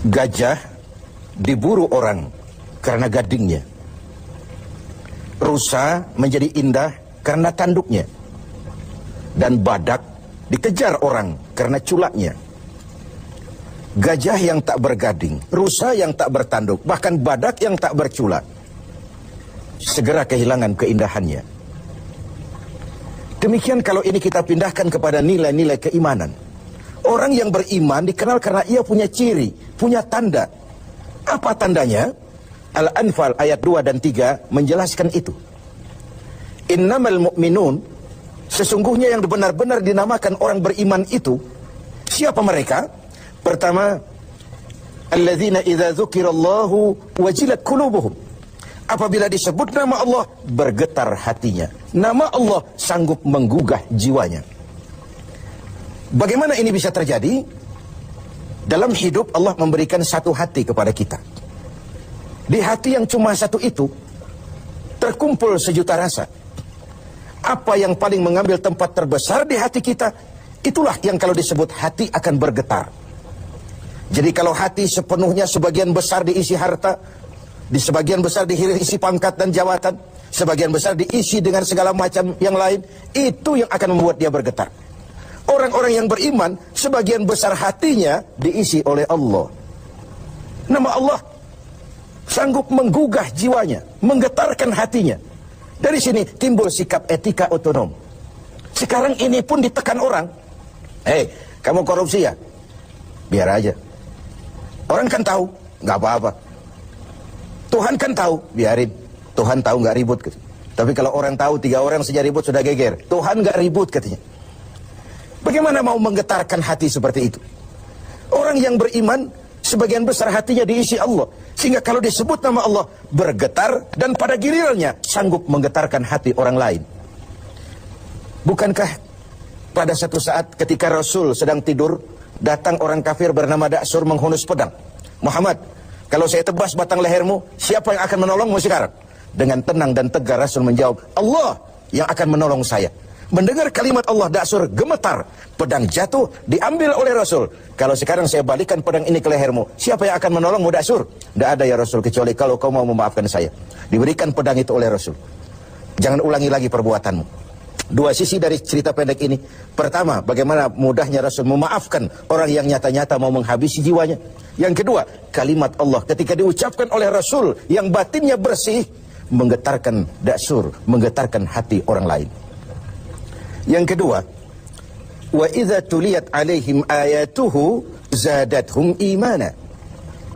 Gajah diburu orang karena gadingnya. Rusa menjadi indah karena tanduknya. Dan badak dikejar orang karena culaknya. Gajah yang tak bergading, rusa yang tak bertanduk, bahkan badak yang tak berculak, segera kehilangan keindahannya. Demikian kalau ini kita pindahkan kepada nilai-nilai keimanan. Orang yang beriman dikenal karena ia punya ciri, punya tanda. Apa tandanya? Al-Anfal ayat 2 dan 3 menjelaskan itu. Innamal mu'minun, sesungguhnya yang benar-benar dinamakan orang beriman itu, siapa mereka? Pertama, alladzina idza dzukirallahu wajilat qulubuhum. Apabila disebut nama Allah, bergetar hatinya. Nama Allah sanggup menggugah jiwanya. Bagaimana ini bisa terjadi? Dalam hidup Allah memberikan satu hati kepada kita. Di hati yang cuma satu itu, terkumpul sejuta rasa. Apa yang paling mengambil tempat terbesar di hati kita, itulah yang kalau disebut hati akan bergetar. Jadi kalau hati sepenuhnya sebagian besar diisi harta, di sebagian besar diisi pangkat dan jabatan, sebagian besar diisi dengan segala macam yang lain, itu yang akan membuat dia bergetar. Orang-orang yang beriman, sebagian besar hatinya diisi oleh Allah. Nama Allah sanggup menggugah jiwanya, menggetarkan hatinya. Dari sini timbul sikap etika otonom. Sekarang ini pun ditekan orang. Hei, kamu korupsi ya? Biar aja. Orang kan tahu, nggak apa-apa. Tuhan kan tahu, biarin. Tuhan tahu nggak ribut. Tapi kalau orang tahu, 3 orang saja ribut sudah geger. Tuhan nggak ribut katanya. Bagaimana mau menggetarkan hati seperti itu? Orang yang beriman, sebagian besar hatinya diisi Allah. Sehingga kalau disebut nama Allah, bergetar dan pada gilirannya sanggup menggetarkan hati orang lain. Bukankah pada satu saat ketika Rasul sedang tidur, datang orang kafir bernama Da'sur menghunus pedang. Muhammad, kalau saya tebas batang lehermu, siapa yang akan menolongmu sekarang? Dengan tenang dan tegar Rasul menjawab, Allah yang akan menolong saya. Mendengar kalimat Allah, Da'sur gemetar. Pedang jatuh, diambil oleh Rasul. Kalau sekarang saya balikan pedang ini ke lehermu, siapa yang akan menolongmu, Da'sur? Tidak ada ya Rasul, kecuali kalau kau mau memaafkan saya. Diberikan pedang itu oleh Rasul. Jangan ulangi lagi perbuatanmu. 2 sisi dari cerita pendek ini. Pertama, bagaimana mudahnya Rasul memaafkan orang yang nyata-nyata mau menghabisi jiwanya. Yang kedua, kalimat Allah ketika diucapkan oleh Rasul yang batinnya bersih, menggetarkan Da'sur, menggetarkan hati orang lain. Yang kedua, wa idza tuliyat alaihim ayatuhu zadathum imana.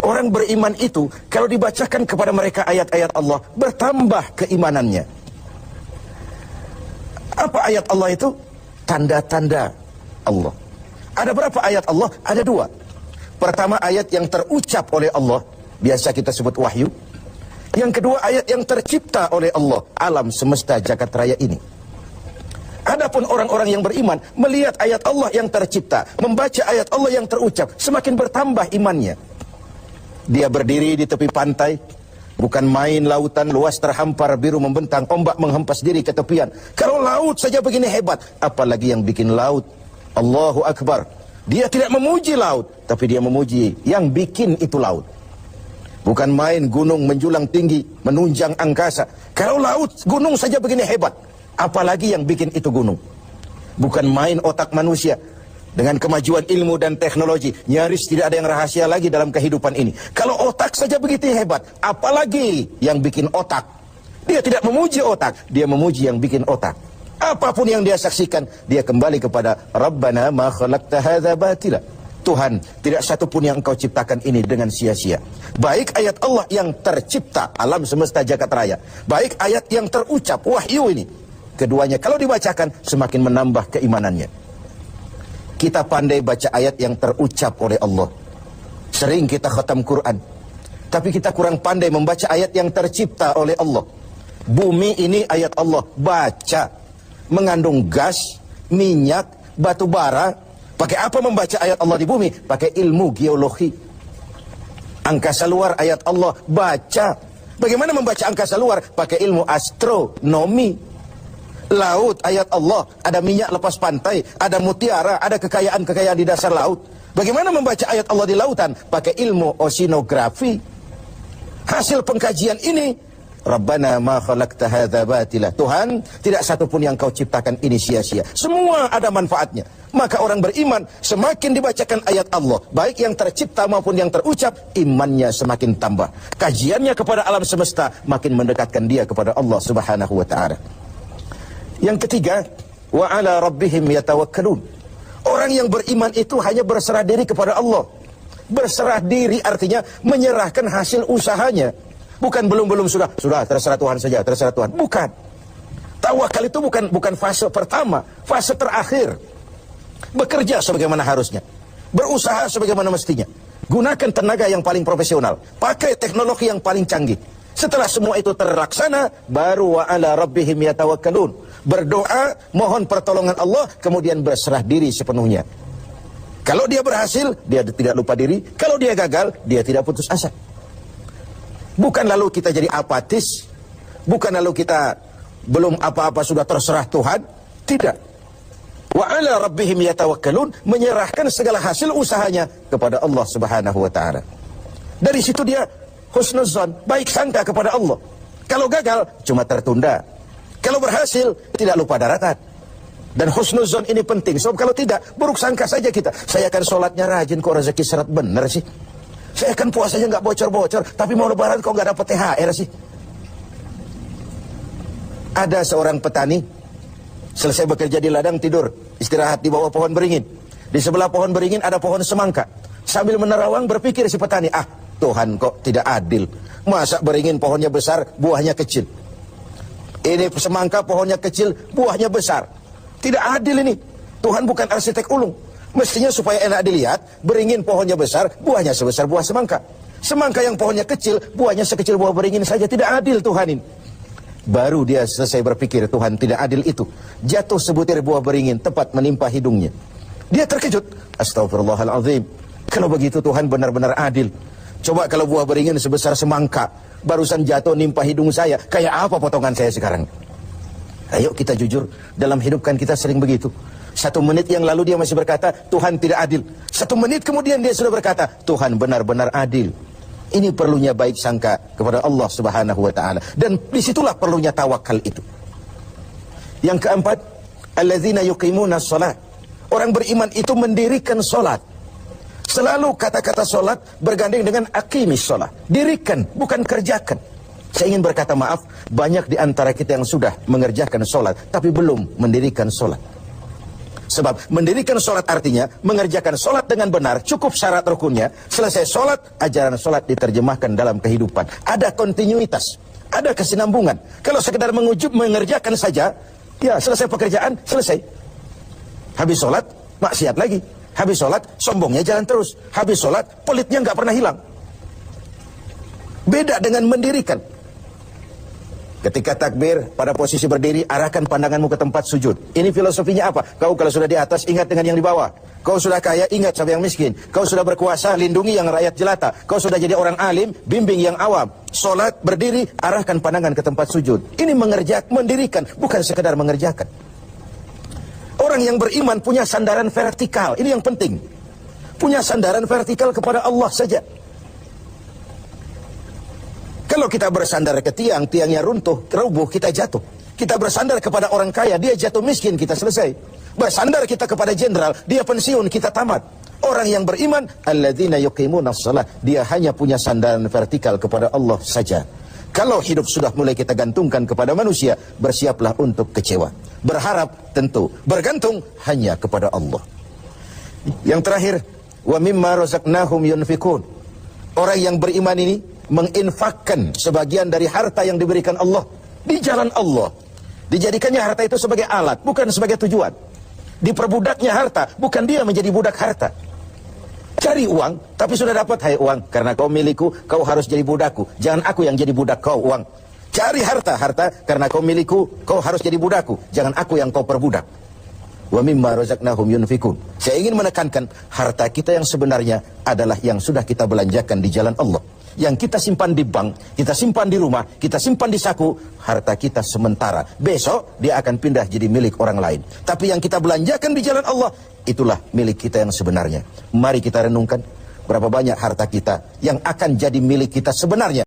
Orang beriman itu kalau dibacakan kepada mereka ayat-ayat Allah, bertambah keimanannya. Apa ayat Allah itu? Tanda-tanda Allah. Ada berapa ayat Allah? Ada 2. Pertama, ayat yang terucap oleh Allah, biasa kita sebut wahyu. Yang kedua, ayat yang tercipta oleh Allah, alam semesta jagat raya ini. Adapun orang-orang yang beriman melihat ayat Allah yang tercipta, membaca ayat Allah yang terucap, semakin bertambah imannya. Dia berdiri di tepi pantai, bukan main lautan luas terhampar biru membentang, ombak menghempas diri ke tepian. Kalau laut saja begini hebat, apalagi yang bikin laut. Allahu Akbar. Dia tidak memuji laut, tapi dia memuji yang bikin itu laut. Bukan main gunung menjulang tinggi, menunjang angkasa. Kalau laut, gunung saja begini hebat, apalagi yang bikin itu gunung. Bukan main otak manusia. Dengan kemajuan ilmu dan teknologi, nyaris tidak ada yang rahasia lagi dalam kehidupan ini. Kalau otak saja begitu hebat, apalagi yang bikin otak. Dia tidak memuji otak, dia memuji yang bikin otak. Apapun yang dia saksikan, dia kembali kepada Rabbana ma khalaqta hadza batila. Tuhan, tidak satu pun yang engkau ciptakan ini dengan sia-sia. Baik ayat Allah yang tercipta, alam semesta jagat raya. Baik ayat yang terucap, wahyu ini. Keduanya kalau dibacakan, semakin menambah keimanannya. Kita pandai baca ayat yang terucap oleh Allah. Sering kita khatam Quran. Tapi kita kurang pandai membaca ayat yang tercipta oleh Allah. Bumi ini ayat Allah. Baca. Mengandung gas, minyak, batu bara. Pakai apa membaca ayat Allah di bumi? Pakai ilmu geologi. Angkasa luar ayat Allah. Baca. Bagaimana membaca angkasa luar? Pakai ilmu astronomi. Laut ayat Allah, ada minyak lepas pantai, ada mutiara, ada kekayaan-kekayaan di dasar laut. Bagaimana membaca ayat Allah di lautan? Pakai ilmu oceanografi. Hasil pengkajian ini, Rabbana ma khalaqta hadza batila. Tuhan, tidak satu pun yang kau ciptakan ini sia-sia. Semua ada manfaatnya. Maka orang beriman, semakin dibacakan ayat Allah, baik yang tercipta maupun yang terucap, imannya semakin tambah. Kajiannya kepada alam semesta makin mendekatkan dia kepada Allah Subhanahu wa ta'ala. Yang ketiga, wa ala rabbihim yatawakkalun. Orang yang beriman itu hanya berserah diri kepada Allah. Berserah diri artinya menyerahkan hasil usahanya. Bukan belum sudah terserah Tuhan saja, terserah Tuhan. Bukan. Tawakal itu bukan fase pertama, fase terakhir. Bekerja sebagaimana harusnya, berusaha sebagaimana mestinya, gunakan tenaga yang paling profesional, pakai teknologi yang paling canggih. Setelah semua itu terlaksana, baru wa ala rabbihim yatawakkalun. Berdoa, mohon pertolongan Allah, kemudian berserah diri sepenuhnya. Kalau dia berhasil, dia tidak lupa diri. Kalau dia gagal, dia tidak putus asa. Bukan lalu kita jadi apatis, bukan lalu kita belum apa-apa sudah terserah Tuhan. Tidak. Wa ala rabbihim yatawakkalun, menyerahkan segala hasil usahanya kepada Allah Subhanahu wa ta'ala. Dari situ dia husnuzan, baik sangka kepada Allah. Kalau gagal, cuma tertunda. Kalau berhasil, tidak lupa daratan. Dan husnuzan ini penting. Sebab kalau tidak, buruk sangka saja kita. Saya akan sholatnya rajin, kok rezeki seret bener sih. Saya akan puasanya nggak bocor-bocor, tapi mau lebaran kok nggak dapat THR sih. Ada seorang petani, selesai bekerja di ladang, tidur, istirahat di bawah pohon beringin. Di sebelah pohon beringin ada pohon semangka. Sambil menerawang berpikir si petani, Tuhan kok tidak adil. Masa beringin pohonnya besar, buahnya kecil. Ini semangka pohonnya kecil, buahnya besar. Tidak adil ini. Tuhan bukan arsitek ulung. Mestinya supaya enak dilihat, beringin pohonnya besar, buahnya sebesar buah semangka. Semangka yang pohonnya kecil, buahnya sekecil buah beringin saja. Tidak adil Tuhan ini. Baru dia selesai berpikir Tuhan tidak adil itu, jatuh sebutir buah beringin tepat menimpa hidungnya. Dia terkejut. Astagfirullahaladzim. Kalau begitu Tuhan benar-benar adil. Coba kalau buah beringin sebesar semangka barusan jatuh nimpa hidung saya, kayak apa potongan saya sekarang? Ayo kita jujur, dalam hidup kan kita sering begitu. 1 menit yang lalu dia masih berkata Tuhan tidak adil. 1 menit kemudian dia sudah berkata Tuhan benar-benar adil. Ini perlunya baik sangka kepada Allah Subhanahu wa ta'ala. Dan disitulah perlunya tawakal itu. Yang keempat, alladzina yuqimuna shalah. Orang beriman itu mendirikan salat. Selalu kata-kata salat bergandeng dengan aqimis shalah. Dirikan, bukan kerjakan. Saya ingin berkata maaf, banyak di antara kita yang sudah mengerjakan salat tapi belum mendirikan salat. Sebab mendirikan sholat artinya mengerjakan sholat dengan benar, cukup syarat rukunnya. Selesai sholat, ajaran sholat diterjemahkan dalam kehidupan. Ada kontinuitas, ada kesinambungan. Kalau sekedar mengerjakan saja, ya selesai pekerjaan, selesai. Habis sholat, maksiat lagi. Habis sholat, sombongnya jalan terus. Habis sholat, pelitnya nggak pernah hilang. Beda dengan mendirikan. Ketika takbir, pada posisi berdiri, arahkan pandanganmu ke tempat sujud. Ini filosofinya apa? Kau kalau sudah di atas, ingat dengan yang di bawah. Kau sudah kaya, ingat sama yang miskin. Kau sudah berkuasa, lindungi yang rakyat jelata. Kau sudah jadi orang alim, bimbing yang awam. Solat, berdiri, arahkan pandangan ke tempat sujud. Ini mendirikan, bukan sekedar mengerjakan. Orang yang beriman punya sandaran vertikal. Ini yang penting. Punya sandaran vertikal kepada Allah saja. Kalau kita bersandar ke tiang, tiangnya rubuh, kita jatuh. Kita bersandar kepada orang kaya, dia jatuh miskin, kita selesai. Bersandar kita kepada jenderal, dia pensiun, kita tamat. Orang yang beriman, alladzina yuqimuna shalah, dia hanya punya sandaran vertikal kepada Allah saja. Kalau hidup sudah mulai kita gantungkan kepada manusia, bersiaplah untuk kecewa. Berharap tentu, bergantung hanya kepada Allah. Yang terakhir, wa mimma razaqnahum yunfikun. Orang yang beriman ini menginfakkan sebagian dari harta yang diberikan Allah di jalan Allah. Dijadikannya harta itu sebagai alat, bukan sebagai tujuan. Diperbudaknya harta, bukan dia menjadi budak harta. Cari uang, tapi sudah dapat, hai uang, karena kau milikku, kau harus jadi budakku. Jangan aku yang jadi budak kau, uang. Cari harta, karena kau milikku, kau harus jadi budakku. Jangan aku yang kau perbudak. Wa mimma razaqnahum yunfikun. Saya ingin menekankan, harta kita yang sebenarnya adalah yang sudah kita belanjakan di jalan Allah. Yang kita simpan di bank, kita simpan di rumah, kita simpan di saku, harta kita sementara. Besok dia akan pindah jadi milik orang lain. Tapi yang kita belanjakan di jalan Allah, itulah milik kita yang sebenarnya. Mari kita renungkan berapa banyak harta kita yang akan jadi milik kita sebenarnya.